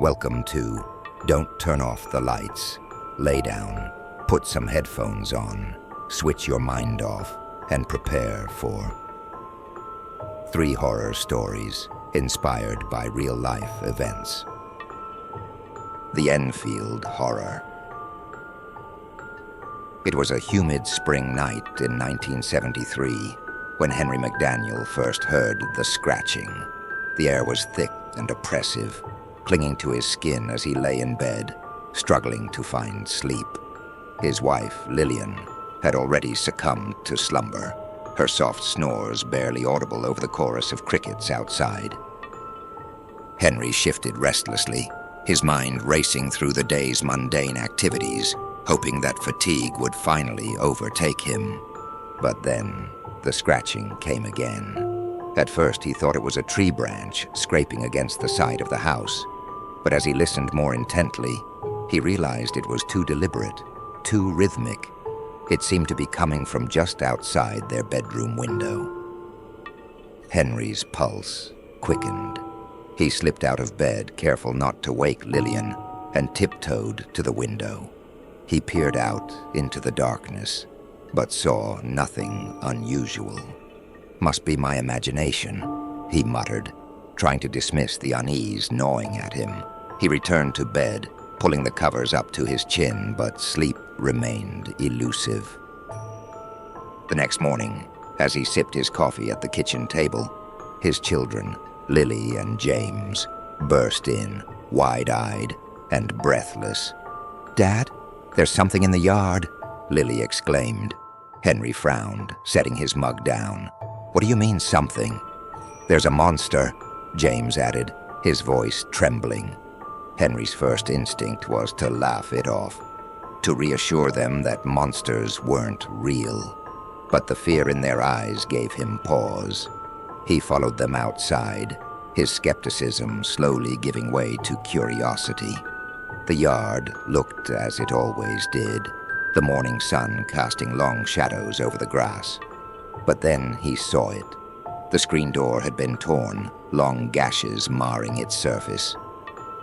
Welcome to Don't Turn Off the Lights. Lay down, put some headphones on, switch your mind off, and prepare for 3 horror stories inspired by real-life events. The Enfield Horror. It was a humid spring night in 1973 when Henry McDaniel first heard the scratching. The air was thick and oppressive, clinging to his skin as he lay in bed, struggling to find sleep. His wife, Lillian, had already succumbed to slumber, her soft snores barely audible over the chorus of crickets outside. Henry shifted restlessly, his mind racing through the day's mundane activities, hoping that fatigue would finally overtake him. But then, the scratching came again. At first, he thought it was a tree branch scraping against the side of the house. But as he listened more intently, he realized it was too deliberate, too rhythmic. It seemed to be coming from just outside their bedroom window. Henry's pulse quickened. He slipped out of bed, careful not to wake Lillian, and tiptoed to the window. He peered out into the darkness, but saw nothing unusual. "Must be my imagination," he muttered, trying to dismiss the unease gnawing at him. He returned to bed, pulling the covers up to his chin, but sleep remained elusive. The next morning, as he sipped his coffee at the kitchen table, his children, Lily and James, burst in, wide-eyed and breathless. "Dad, there's something in the yard," Lily exclaimed. Henry frowned, setting his mug down. "What do you mean, something?" "There's a monster," James added, his voice trembling. Henry's first instinct was to laugh it off, to reassure them that monsters weren't real. But the fear in their eyes gave him pause. He followed them outside, his skepticism slowly giving way to curiosity. The yard looked as it always did, the morning sun casting long shadows over the grass. But then he saw it. The screen door had been torn, long gashes marring its surface.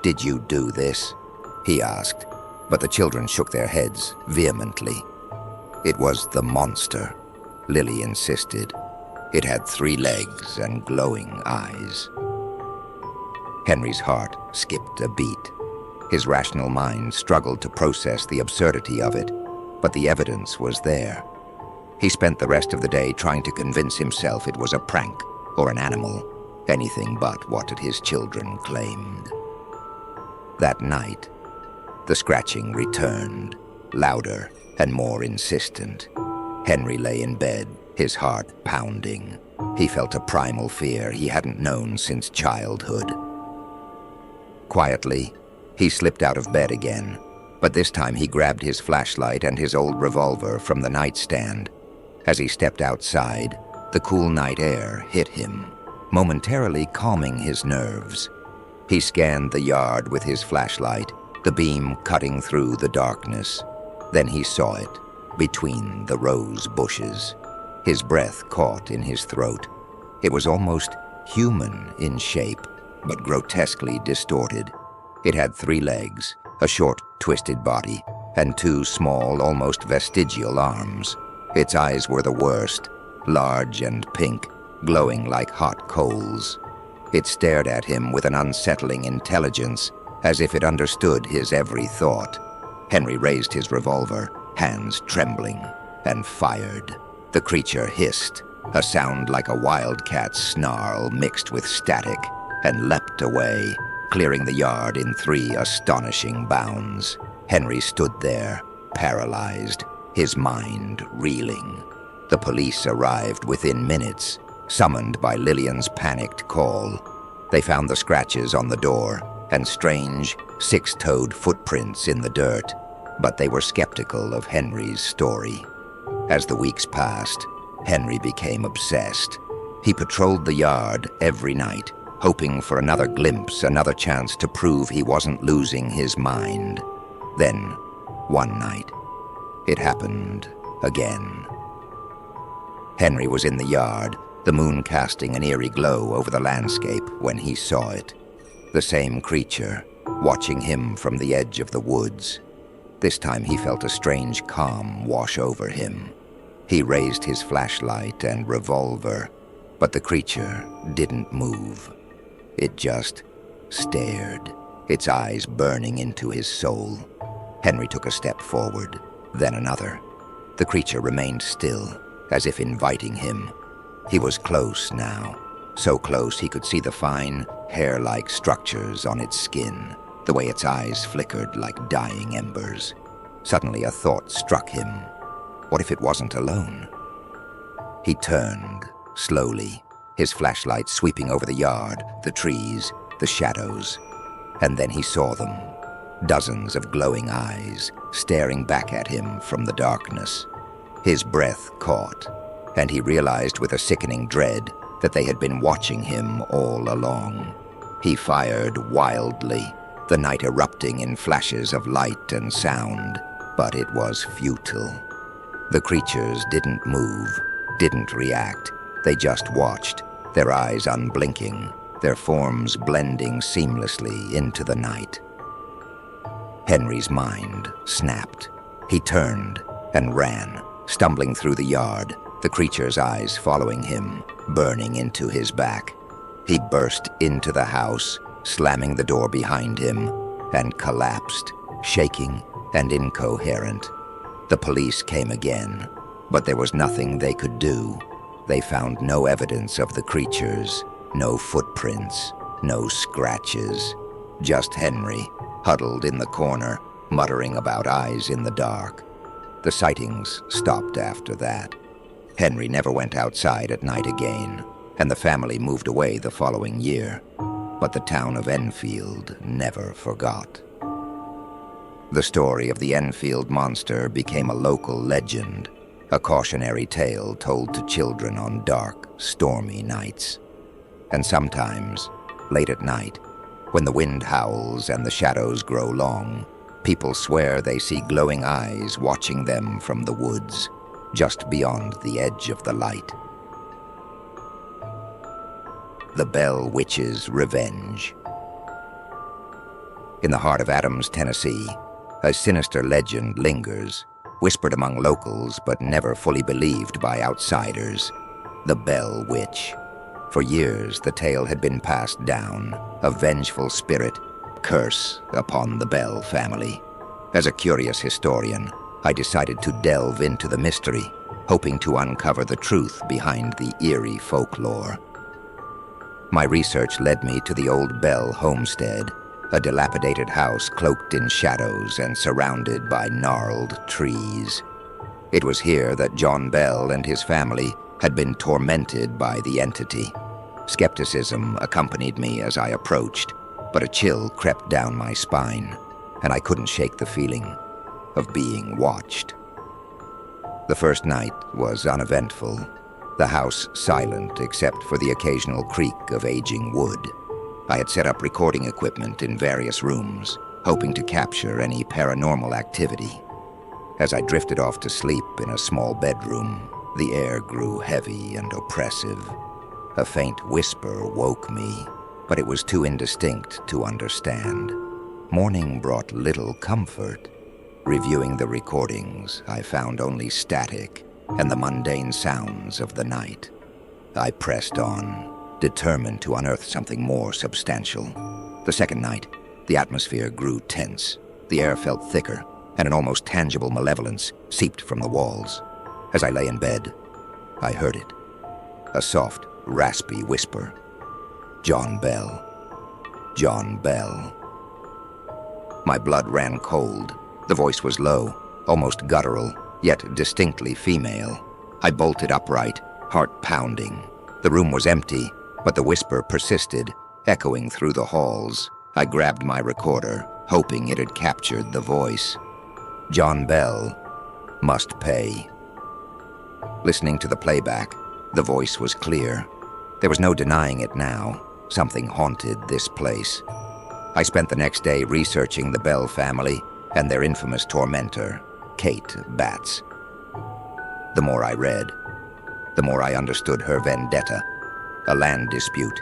"Did you do this?" he asked, but the children shook their heads vehemently. "It was the monster," Lily insisted. "It had 3 legs and glowing eyes." Henry's heart skipped a beat. His rational mind struggled to process the absurdity of it, but the evidence was there. He spent the rest of the day trying to convince himself it was a prank or an animal, anything but what his children claimed. That night, the scratching returned, louder and more insistent. Henry lay in bed, his heart pounding. He felt a primal fear he hadn't known since childhood. Quietly, he slipped out of bed again, but this time he grabbed his flashlight and his old revolver from the nightstand. As he stepped outside, the cool night air hit him, momentarily calming his nerves. He scanned the yard with his flashlight, the beam cutting through the darkness. Then he saw it, between the rose bushes. His breath caught in his throat. It was almost human in shape, but grotesquely distorted. It had 3 legs, a short, twisted body, and 2 small, almost vestigial arms. Its eyes were the worst, large and pink, glowing like hot coals. It stared at him with an unsettling intelligence, as if it understood his every thought. Henry raised his revolver, hands trembling, and fired. The creature hissed, a sound like a wildcat's snarl mixed with static, and leapt away, clearing the yard in 3 astonishing bounds. Henry stood there, paralyzed, his mind reeling. The police arrived within minutes, summoned by Lillian's panicked call. They found the scratches on the door and strange, 6-toed footprints in the dirt, but they were skeptical of Henry's story. As the weeks passed, Henry became obsessed. He patrolled the yard every night, hoping for another glimpse, another chance to prove he wasn't losing his mind. Then, one night, it happened again. Henry was in the yard, the moon casting an eerie glow over the landscape when he saw it. The same creature, watching him from the edge of the woods. This time he felt a strange calm wash over him. He raised his flashlight and revolver, but the creature didn't move. It just stared, its eyes burning into his soul. Henry took a step forward, then another. The creature remained still, as if inviting him. He was close now, so close he could see the fine, hair-like structures on its skin, the way its eyes flickered like dying embers. Suddenly a thought struck him. What if it wasn't alone? He turned, slowly, his flashlight sweeping over the yard, the trees, the shadows. And then he saw them. Dozens of glowing eyes, staring back at him from the darkness. His breath caught, and he realized with a sickening dread that they had been watching him all along. He fired wildly, the night erupting in flashes of light and sound, but it was futile. The creatures didn't move, didn't react. They just watched, their eyes unblinking, their forms blending seamlessly into the night. Henry's mind snapped. He turned and ran, stumbling through the yard, the creature's eyes following him, burning into his back. He burst into the house, slamming the door behind him, and collapsed, shaking and incoherent. The police came again, but there was nothing they could do. They found no evidence of the creatures, no footprints, no scratches. Just Henry, huddled in the corner, muttering about eyes in the dark. The sightings stopped after that. Henry never went outside at night again, and the family moved away the following year. But the town of Enfield never forgot. The story of the Enfield monster became a local legend, a cautionary tale told to children on dark, stormy nights. And sometimes, late at night, when the wind howls and the shadows grow long, people swear they see glowing eyes watching them from the woods, just beyond the edge of the light. The Bell Witch's Revenge. In the heart of Adams, Tennessee, a sinister legend lingers, whispered among locals but never fully believed by outsiders. The Bell Witch. For years, the tale had been passed down, a vengeful spirit, curse upon the Bell family. As a curious historian, I decided to delve into the mystery, hoping to uncover the truth behind the eerie folklore. My research led me to the old Bell homestead, a dilapidated house cloaked in shadows and surrounded by gnarled trees. It was here that John Bell and his family had been tormented by the entity. Skepticism accompanied me as I approached, but a chill crept down my spine, and I couldn't shake the feeling of being watched. The first night was uneventful, the house silent except for the occasional creak of aging wood. I had set up recording equipment in various rooms, hoping to capture any paranormal activity. As I drifted off to sleep in a small bedroom, the air grew heavy and oppressive. A faint whisper woke me, but it was too indistinct to understand. Morning brought little comfort. Reviewing the recordings, I found only static and the mundane sounds of the night. I pressed on, determined to unearth something more substantial. The second night, the atmosphere grew tense. The air felt thicker, and an almost tangible malevolence seeped from the walls. As I lay in bed, I heard it. A soft, raspy whisper. John Bell. John Bell. My blood ran cold. The voice was low, almost guttural, yet distinctly female. I bolted upright, heart pounding. The room was empty, but the whisper persisted, echoing through the halls. I grabbed my recorder, hoping it had captured the voice. John Bell must pay. Listening to the playback, the voice was clear. There was no denying it now. Something haunted this place. I spent the next day researching the Bell family and their infamous tormentor, Kate Batts. The more I read, the more I understood her vendetta. A land dispute,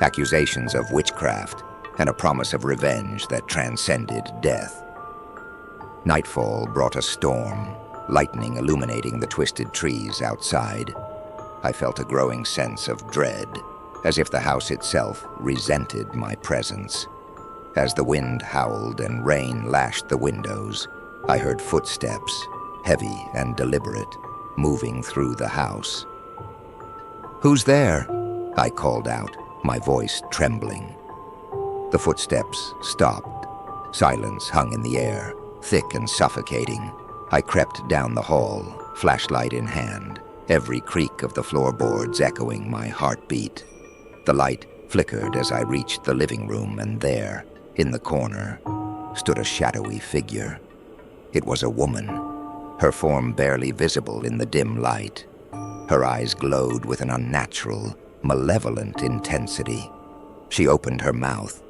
accusations of witchcraft, and a promise of revenge that transcended death. Nightfall brought a storm, lightning illuminating the twisted trees outside. I felt a growing sense of dread, as if the house itself resented my presence. As the wind howled and rain lashed the windows, I heard footsteps, heavy and deliberate, moving through the house. "Who's there?" I called out, my voice trembling. The footsteps stopped. Silence hung in the air, thick and suffocating. I crept down the hall, flashlight in hand, every creak of the floorboards echoing my heartbeat. The light flickered as I reached the living room, and there, in the corner, stood a shadowy figure. It was a woman, her form barely visible in the dim light. Her eyes glowed with an unnatural, malevolent intensity. She opened her mouth,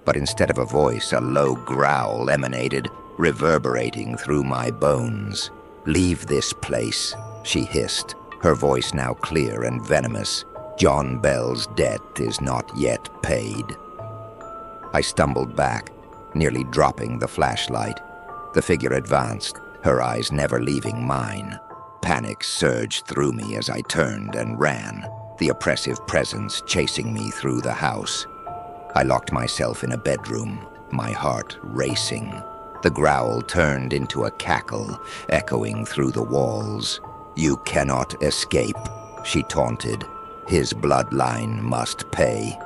but instead of a voice, a low growl emanated, reverberating through my bones. "Leave this place," she hissed, her voice now clear and venomous. "John Bell's debt is not yet paid." I stumbled back, nearly dropping the flashlight. The figure advanced, her eyes never leaving mine. Panic surged through me as I turned and ran, the oppressive presence chasing me through the house. I locked myself in a bedroom, my heart racing. The growl turned into a cackle, echoing through the walls. "You cannot escape," she taunted. "His bloodline must pay."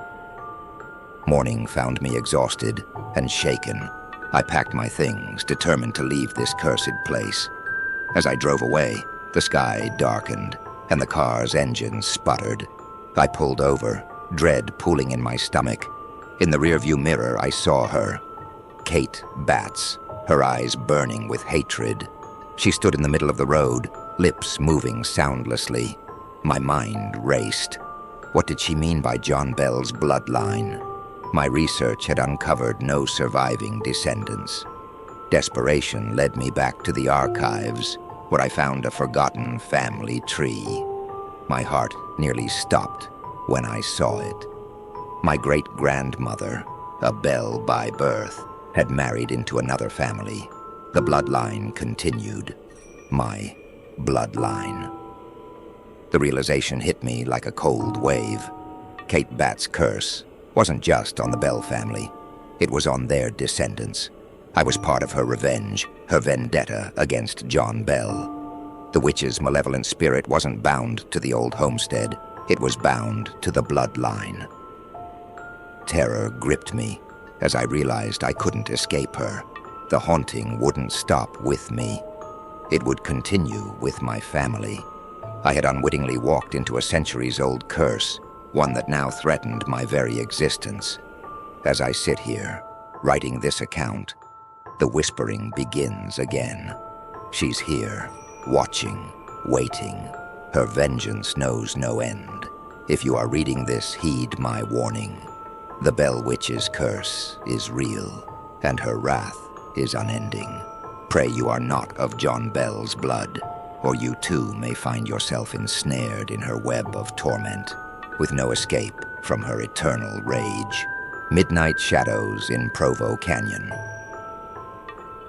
Morning found me exhausted and shaken. I packed my things, determined to leave this cursed place. As I drove away, the sky darkened, and the car's engine sputtered. I pulled over, dread pooling in my stomach. In the rearview mirror, I saw her, Kate Batts, her eyes burning with hatred. She stood in the middle of the road, lips moving soundlessly. My mind raced. What did she mean by John Bell's bloodline? My research had uncovered no surviving descendants. Desperation led me back to the archives, where I found a forgotten family tree. My heart nearly stopped when I saw it. My great-grandmother, a Bell by birth, had married into another family. The bloodline continued. My bloodline. The realization hit me like a cold wave. Kate Batts' curse wasn't just on the Bell family. It was on their descendants. I was part of her revenge, her vendetta against John Bell. The witch's malevolent spirit wasn't bound to the old homestead. It was bound to the bloodline. Terror gripped me as I realized I couldn't escape her. The haunting wouldn't stop with me. It would continue with my family. I had unwittingly walked into a centuries-old curse, one that now threatened my very existence. As I sit here, writing this account, the whispering begins again. She's here, watching, waiting. Her vengeance knows no end. If you are reading this, heed my warning. The Bell Witch's curse is real, and her wrath is unending. Pray you are not of John Bell's blood, or you too may find yourself ensnared in her web of torment, with no escape from her eternal rage. Midnight Shadows in Provo Canyon.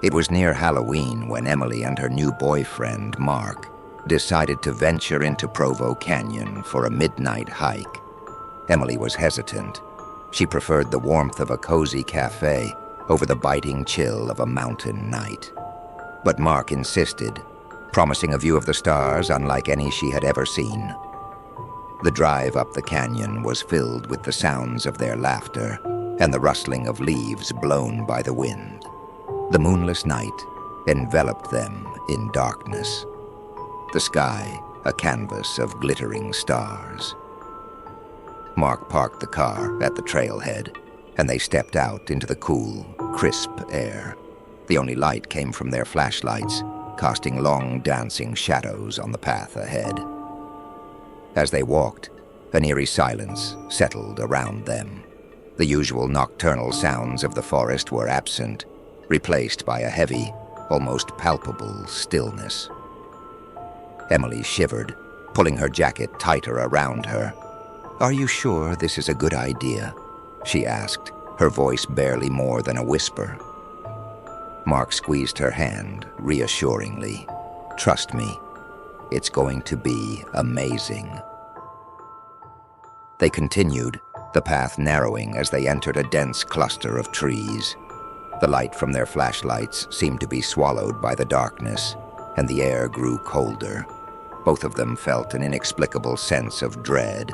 It was near Halloween when Emily and her new boyfriend, Mark, decided to venture into Provo Canyon for a midnight hike. Emily was hesitant. She preferred the warmth of a cozy cafe over the biting chill of a mountain night. But Mark insisted, promising a view of the stars unlike any she had ever seen. The drive up the canyon was filled with the sounds of their laughter and the rustling of leaves blown by the wind. The moonless night enveloped them in darkness. The sky, a canvas of glittering stars. Mark parked the car at the trailhead, and they stepped out into the cool, crisp air. The only light came from their flashlights, casting long, dancing shadows on the path ahead. As they walked, an eerie silence settled around them. The usual nocturnal sounds of the forest were absent, replaced by a heavy, almost palpable stillness. Emily shivered, pulling her jacket tighter around her. "Are you sure this is a good idea?" she asked, her voice barely more than a whisper. Mark squeezed her hand reassuringly. "Trust me, it's going to be amazing." They continued, the path narrowing as they entered a dense cluster of trees. The light from their flashlights seemed to be swallowed by the darkness, and the air grew colder. Both of them felt an inexplicable sense of dread,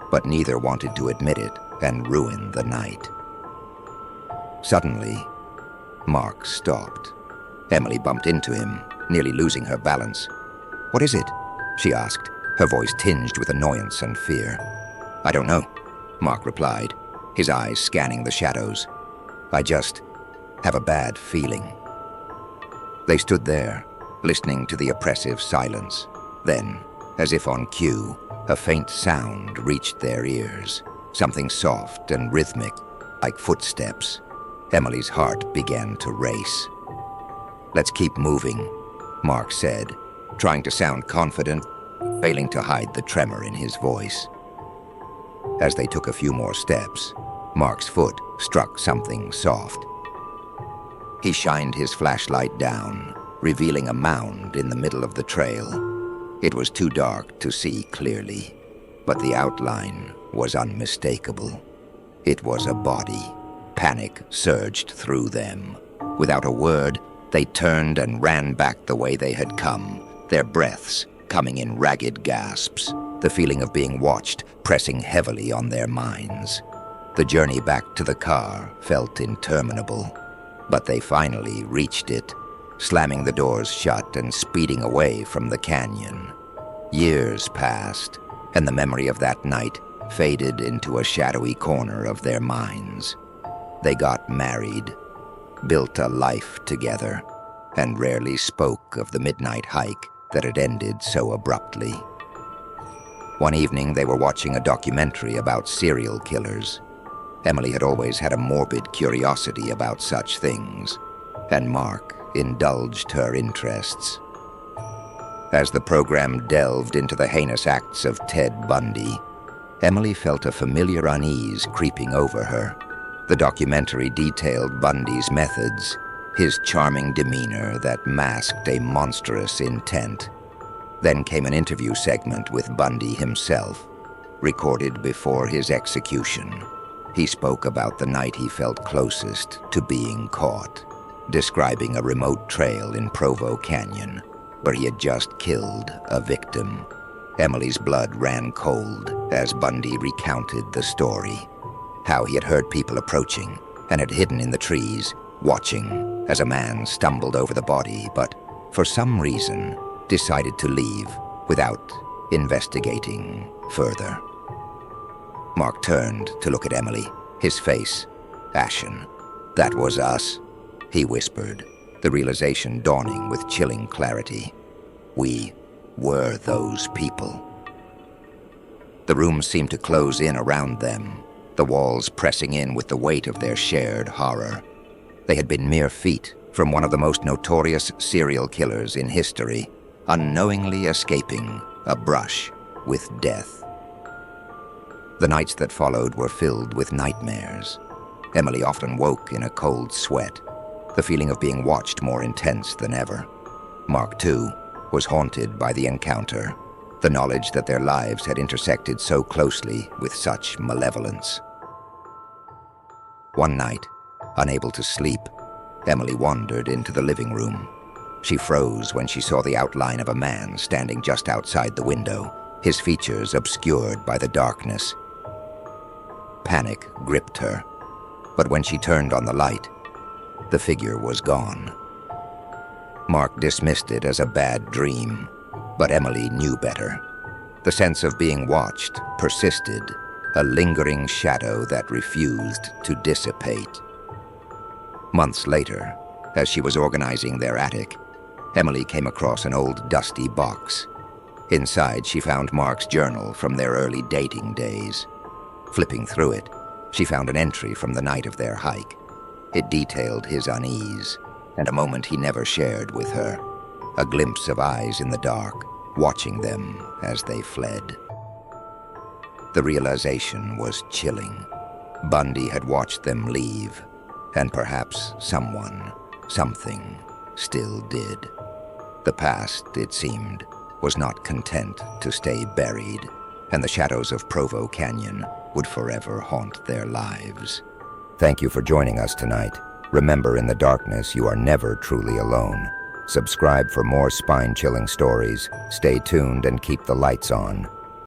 but neither wanted to admit it and ruin the night. Suddenly, Mark stopped. Emily bumped into him, nearly losing her balance. "What is it?" she asked, her voice tinged with annoyance and fear. "I don't know," Mark replied, his eyes scanning the shadows. "I just have a bad feeling." They stood there, listening to the oppressive silence. Then, as if on cue, a faint sound reached their ears, something soft and rhythmic, like footsteps. Emily's heart began to race. "Let's keep moving," Mark said, trying to sound confident, failing to hide the tremor in his voice. As they took a few more steps, Mark's foot struck something soft. He shined his flashlight down, revealing a mound in the middle of the trail. It was too dark to see clearly, but the outline was unmistakable. It was a body. Panic surged through them. Without a word, they turned and ran back the way they had come, their breaths coming in ragged gasps, the feeling of being watched pressing heavily on their minds. The journey back to the car felt interminable, but they finally reached it, slamming the doors shut and speeding away from the canyon. Years passed, and the memory of that night faded into a shadowy corner of their minds. They got married, built a life together, and rarely spoke of the midnight hike that had ended so abruptly. One evening, they were watching a documentary about serial killers. Emily had always had a morbid curiosity about such things, and Mark indulged her interests. As the program delved into the heinous acts of Ted Bundy, Emily felt a familiar unease creeping over her. The documentary detailed Bundy's methods, his charming demeanor that masked a monstrous intent. Then came an interview segment with Bundy himself, recorded before his execution. He spoke about the night he felt closest to being caught, describing a remote trail in Provo Canyon, where he had just killed a victim. Emily's blood ran cold as Bundy recounted the story, how he had heard people approaching and had hidden in the trees, watching as a man stumbled over the body, but for some reason decided to leave without investigating further. Mark turned to look at Emily, his face ashen. "That was us," he whispered, the realization dawning with chilling clarity. "We were those people." The room seemed to close in around them, the walls pressing in with the weight of their shared horror. They had been mere feet from one of the most notorious serial killers in history, unknowingly escaping a brush with death. The nights that followed were filled with nightmares. Emily often woke in a cold sweat, the feeling of being watched more intense than ever. Mark, too, was haunted by the encounter, the knowledge that their lives had intersected so closely with such malevolence. One night, unable to sleep, Emily wandered into the living room. She froze when she saw the outline of a man standing just outside the window, his features obscured by the darkness. Panic gripped her, but when she turned on the light, the figure was gone. Mark dismissed it as a bad dream, but Emily knew better. The sense of being watched persisted, a lingering shadow that refused to dissipate. Months later, as she was organizing their attic, Emily came across an old dusty box. Inside, she found Mark's journal from their early dating days. Flipping through it, she found an entry from the night of their hike. It detailed his unease, and a moment he never shared with her, a glimpse of eyes in the dark, watching them as they fled. The realization was chilling. Bundy had watched them leave, and perhaps someone, something, still did. The past, it seemed, was not content to stay buried, and the shadows of Provo Canyon would forever haunt their lives. Thank you for joining us tonight. Remember, in the darkness, you are never truly alone. Subscribe for more spine-chilling stories. Stay tuned and keep the lights on.